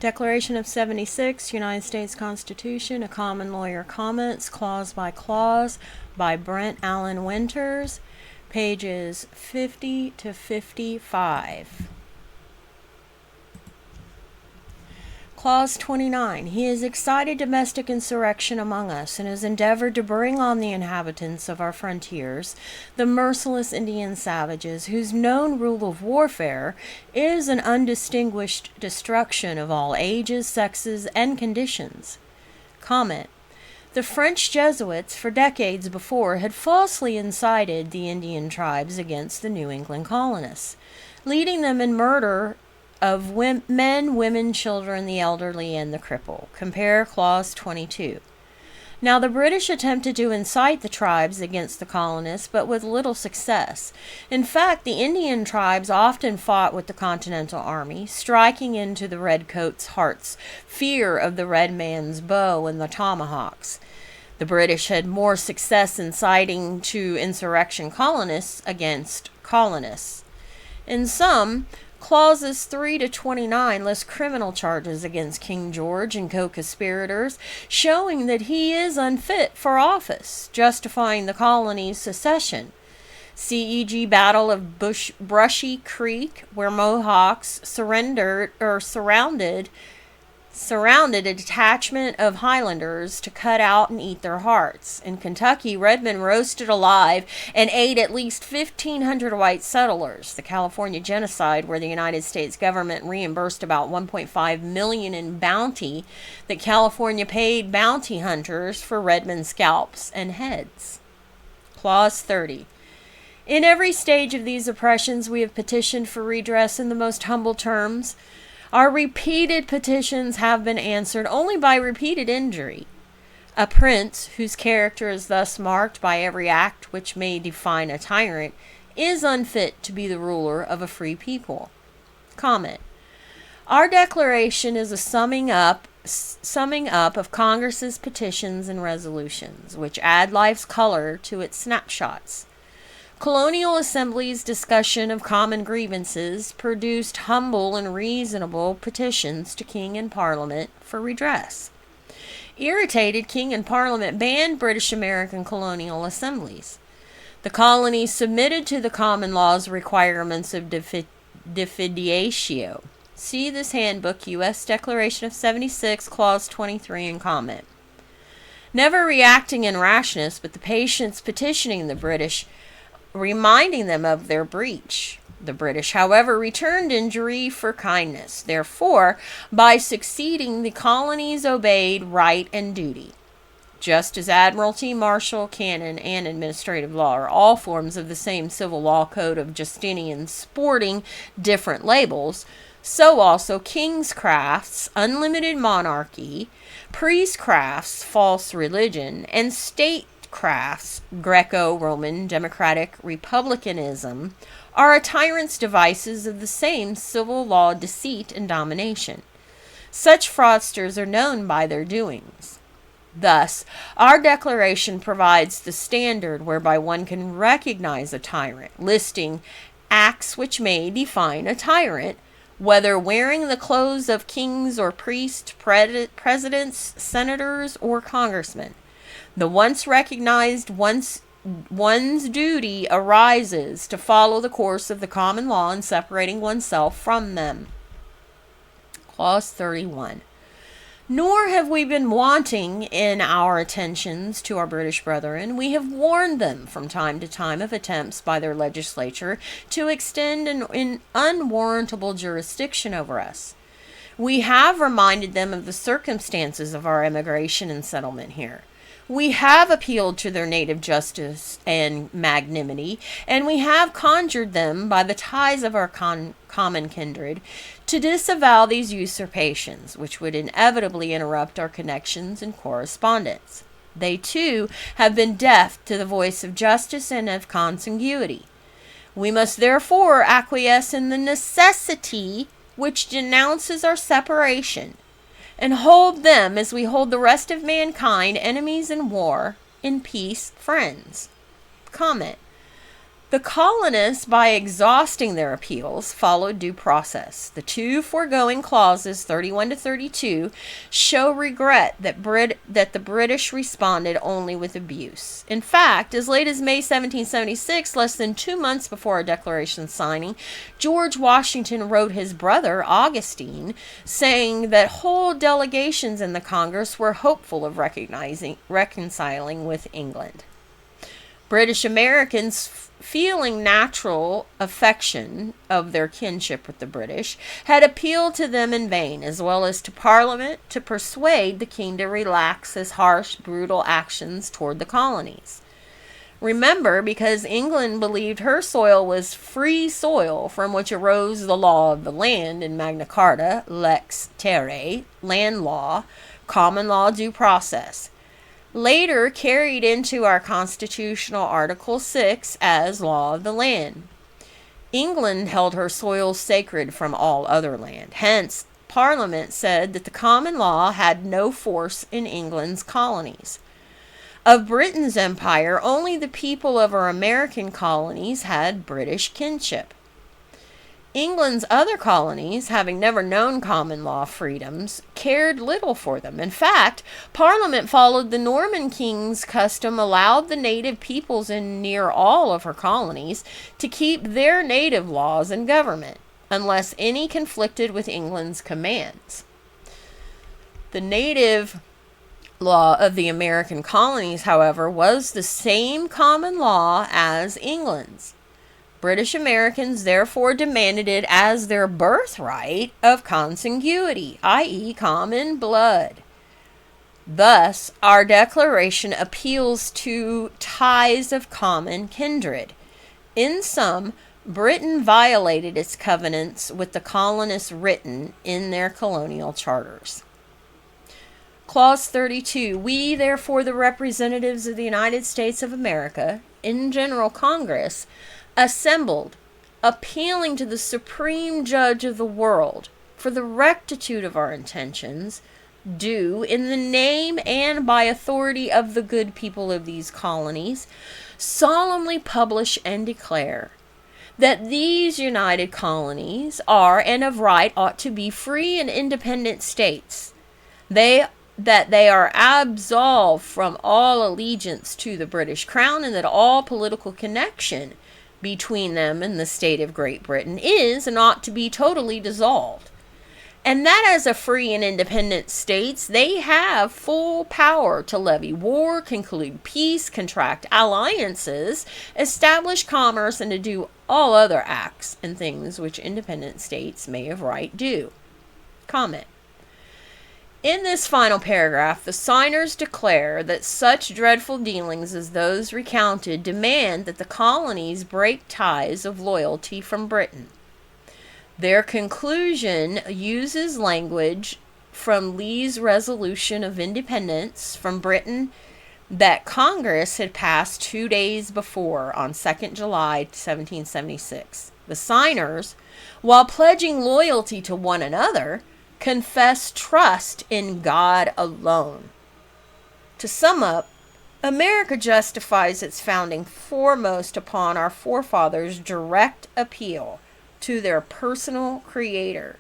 Declaration of 76, United States Constitution, a common lawyer comments, clause by clause, by Brent Allan Winters, pages 50 to 55. Clause 29. He has excited domestic insurrection among us, and has endeavored to bring on the inhabitants of our frontiers the merciless Indian savages, whose known rule of warfare is an undistinguished destruction of all ages, sexes, and conditions. Comment. The French Jesuits, for decades before, had falsely incited the Indian tribes against the New England colonists, leading them in murder of men, women, children, the elderly, and the cripple. Compare Clause 22. Now the British attempted to incite the tribes against the colonists, but with little success. In fact, the Indian tribes often fought with the Continental Army, striking into the redcoats' hearts fear of the red man's bow and the tomahawks. The British had more success inciting to insurrection colonists against colonists. In sum, Clauses 3 to 29 list criminal charges against King George and co-conspirators, showing that he is unfit for office, justifying the colony's secession. CEG Battle of Brushy Creek, where Mohawks surrounded a detachment of Highlanders to cut out and eat their hearts. In Kentucky, Redmen roasted alive and ate at least 1,500 white settlers. The California genocide, where the United States government reimbursed about $1.5 million in bounty that California paid bounty hunters for Redmen scalps and heads. Clause 30. In every stage of these oppressions, we have petitioned for redress in the most humble terms. Our repeated petitions have been answered only by repeated injury. A prince, whose character is thus marked by every act which may define a tyrant, is unfit to be the ruler of a free people. Comment. Our declaration is a summing up of Congress's petitions and resolutions, which add life's color to its snapshots. Colonial Assembly's discussion of common grievances produced humble and reasonable petitions to King and Parliament for redress. Irritated, King and Parliament banned British American colonial assemblies. The colonies submitted to the common law's requirements of diffidatio. See this handbook, U.S. Declaration of 76, Clause 23, and comment. Never reacting in rashness, but the patients petitioning the British, reminding them of their breach. The British, however, returned injury for kindness. Therefore, by succeeding, the colonies obeyed right and duty. Just as admiralty, martial, canon, and administrative law are all forms of the same civil law code of Justinian sporting different labels, so also kingscrafts, unlimited monarchy, priestcrafts, false religion, and state crafts, Greco-Roman, democratic republicanism, are a tyrant's devices of the same civil law deceit and domination. Such fraudsters are known by their doings. Thus, our declaration provides the standard whereby one can recognize a tyrant, listing acts which may define a tyrant, whether wearing the clothes of kings or priests, presidents, senators, or congressmen. The once recognized one's duty arises to follow the course of the common law in separating oneself from them. Clause 31. Nor have we been wanting in our attentions to our British brethren. We have warned them from time to time of attempts by their legislature to extend an unwarrantable jurisdiction over us. We have reminded them of the circumstances of our emigration and settlement here. We have appealed to their native justice and magnanimity, and we have conjured them by the ties of our common kindred to disavow these usurpations, which would inevitably interrupt our connections and correspondence. They, too, have been deaf to the voice of justice and of consanguinity. We must therefore acquiesce in the necessity which denounces our separation, and hold them, as we hold the rest of mankind, enemies in war, in peace, friends. Comment. The colonists, by exhausting their appeals, followed due process. The two foregoing clauses, 31 to 32, show regret that the British responded only with abuse. In fact, as late as May 1776, less than 2 months before our declaration signing, George Washington wrote his brother, Augustine, saying that whole delegations in the Congress were hopeful of reconciling with England. British Americans, feeling natural affection of their kinship with the British, had appealed to them in vain, as well as to Parliament, to persuade the king to relax his harsh, brutal actions toward the colonies. Remember, because England believed her soil was free soil from which arose the law of the land in Magna Carta, lex terrae, land law, common law due process, later carried into our constitutional Article 6 as law of the land. England held her soil sacred from all other land. Hence, Parliament said that the common law had no force in England's colonies. Of Britain's empire, only the people of our American colonies had British kinship. England's other colonies, having never known common law freedoms, cared little for them. In fact, Parliament followed the Norman king's custom, allowed the native peoples in near all of her colonies to keep their native laws and government, unless any conflicted with England's commands. The native law of the American colonies, however, was the same common law as England's. British Americans therefore demanded it as their birthright of consanguinity, i.e., common blood. Thus, our declaration appeals to ties of common kindred. In sum, Britain violated its covenants with the colonists written in their colonial charters. Clause 32. We, therefore, the representatives of the United States of America, in General Congress, assembled, appealing to the Supreme Judge of the world for the rectitude of our intentions, do, in the name and by authority of the good people of these colonies, solemnly publish and declare that these united colonies are, and of right ought to be, free and independent states. That they are absolved from all allegiance to the British Crown, and that all political connection between them and the state of Great Britain is and ought to be totally dissolved. And that as a free and independent states, they have full power to levy war, conclude peace, contract alliances, establish commerce, and to do all other acts and things which independent states may of right do. Comment. In this final paragraph, the signers declare that such dreadful dealings as those recounted demand that the colonies break ties of loyalty from Britain. Their conclusion uses language from Lee's resolution of independence from Britain that Congress had passed 2 days before, on 2nd July 1776. The signers, while pledging loyalty to one another, confess trust in God alone. To sum up, America justifies its founding foremost upon our forefathers' direct appeal to their personal Creator,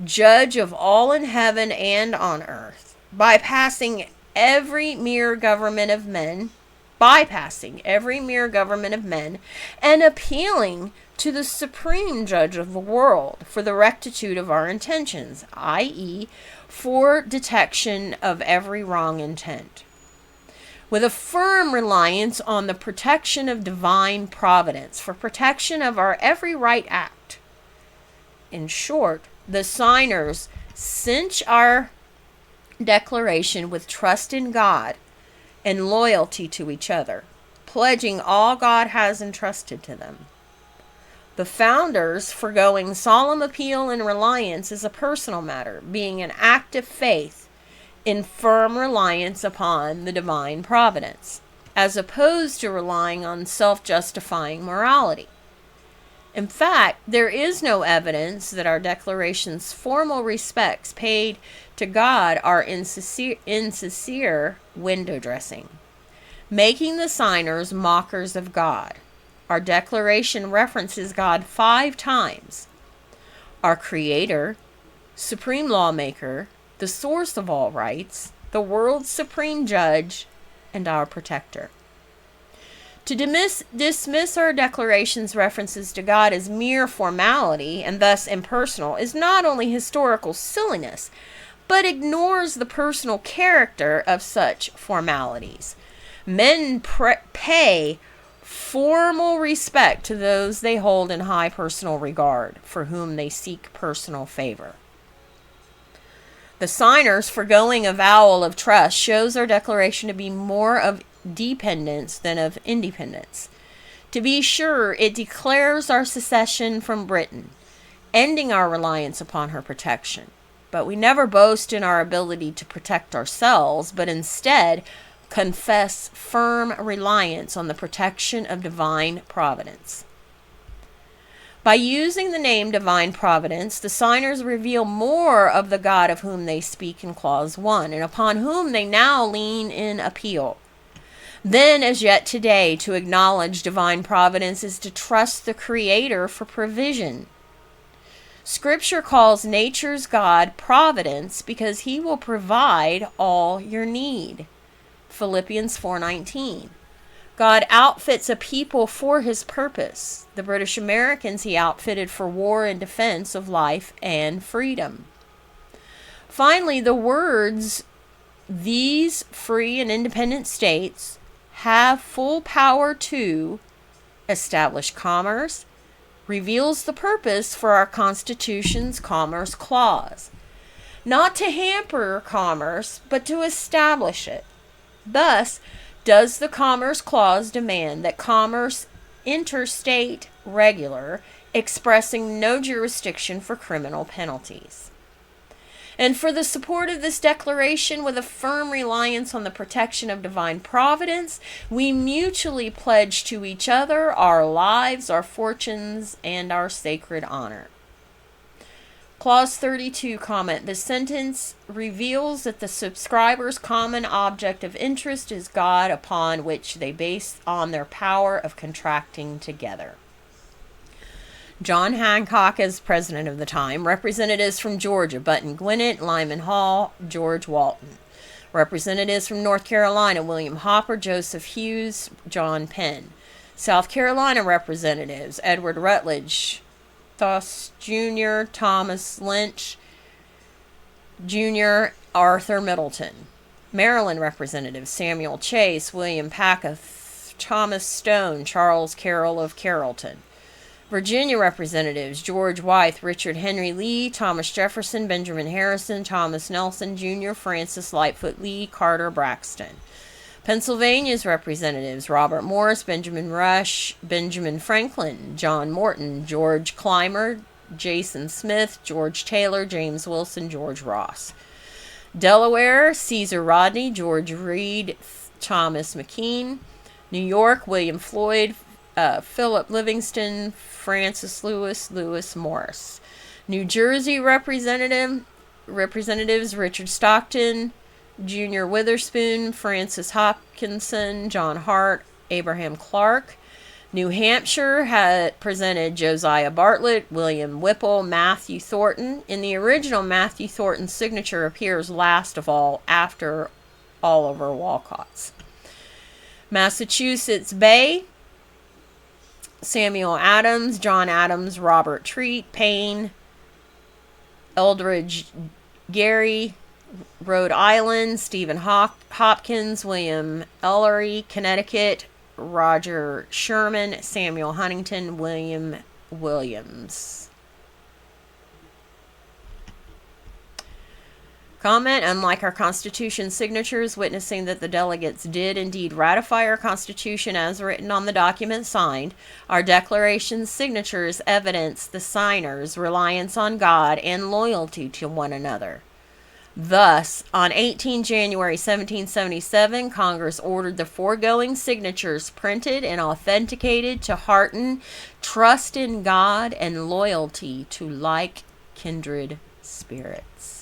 Judge of all in heaven and on earth, bypassing every mere government of men, and appealing to the Supreme Judge of the world for the rectitude of our intentions, i.e., for detection of every wrong intent, with a firm reliance on the protection of divine providence, for protection of our every right act. In short, the signers cinch our declaration with trust in God and loyalty to each other, pledging all God has entrusted to them. The founders foregoing solemn appeal and reliance is a personal matter, being an act of faith in firm reliance upon the divine providence, as opposed to relying on self-justifying morality. In fact, there is no evidence that our declaration's formal respects paid to God are insincere window dressing, making the signers mockers of God. Our declaration references God 5 times: our Creator, Supreme Lawmaker, the source of all rights, the world's Supreme Judge, and our Protector. To dismiss our declaration's references to God as mere formality and thus impersonal is not only historical silliness, but ignores the personal character of such formalities. Men pay formal respect to those they hold in high personal regard, for whom they seek personal favor. The signer's foregoing avowal of trust shows our declaration to be more of dependence than of independence. To be sure, it declares our secession from Britain, ending our reliance upon her protection. But we never boast in our ability to protect ourselves, but instead confess firm reliance on the protection of divine providence. By using the name Divine Providence, the signers reveal more of the God of whom they speak in Clause 1, and upon whom they now lean in appeal. Then, as yet today, to acknowledge divine providence is to trust the Creator for provision. Scripture calls nature's God Providence because He will provide all your need. Philippians 4:19. God outfits a people for His purpose. The British Americans He outfitted for war and defense of life and freedom. Finally, the words, "these free and independent states have full power to establish commerce," reveals the purpose for our Constitution's Commerce Clause. Not to hamper commerce, but to establish it. Thus, does the Commerce Clause demand that commerce interstate regular, expressing no jurisdiction for criminal penalties. And for the support of this declaration, with a firm reliance on the protection of divine providence, we mutually pledge to each other our lives, our fortunes, and our sacred honor. Clause 32 comment. The sentence reveals that the subscribers' common object of interest is God, upon which they base on their power of contracting together. John Hancock as president of the time. Representatives from Georgia: Button Gwinnett, Lyman Hall, George Walton. Representatives from North Carolina: William Hopper, Joseph Hughes, John Penn. South Carolina representatives: Edward Rutledge, Thos Jr., Thomas Lynch Jr., Arthur Middleton. Maryland representatives: Samuel Chase, William Packeth, Thomas Stone, Charles Carroll of Carrollton. Virginia representatives: George Wythe, Richard Henry Lee, Thomas Jefferson, Benjamin Harrison, Thomas Nelson Jr., Francis Lightfoot Lee, Carter Braxton. Pennsylvania's representatives: Robert Morris, Benjamin Rush, Benjamin Franklin, John Morton, George Clymer, Jason Smith, George Taylor, James Wilson, George Ross. Delaware: Caesar Rodney, George Reed, Thomas McKean. New York: William Floyd, Philip Livingston, Francis Lewis, Lewis Morris. New Jersey representatives: Richard Stockton, Junior Witherspoon, Francis Hopkinson, John Hart, Abraham Clark. New Hampshire had presented Josiah Bartlett, William Whipple, Matthew Thornton. In the original, Matthew Thornton's signature appears last of all, after Oliver Walcott's. Massachusetts Bay: Samuel Adams, John Adams, Robert Treat, Payne, Eldridge Gary. Rhode Island: Stephen Hopkins, William Ellery. Connecticut: Roger Sherman, Samuel Huntington, William Williams. Comment: unlike our Constitution signatures, witnessing that the delegates did indeed ratify our Constitution as written on the document signed, our Declaration's signatures evidence the signers' reliance on God and loyalty to one another. Thus, on 18 January 1777, Congress ordered the foregoing signatures printed and authenticated to hearten trust in God and loyalty to like kindred spirits.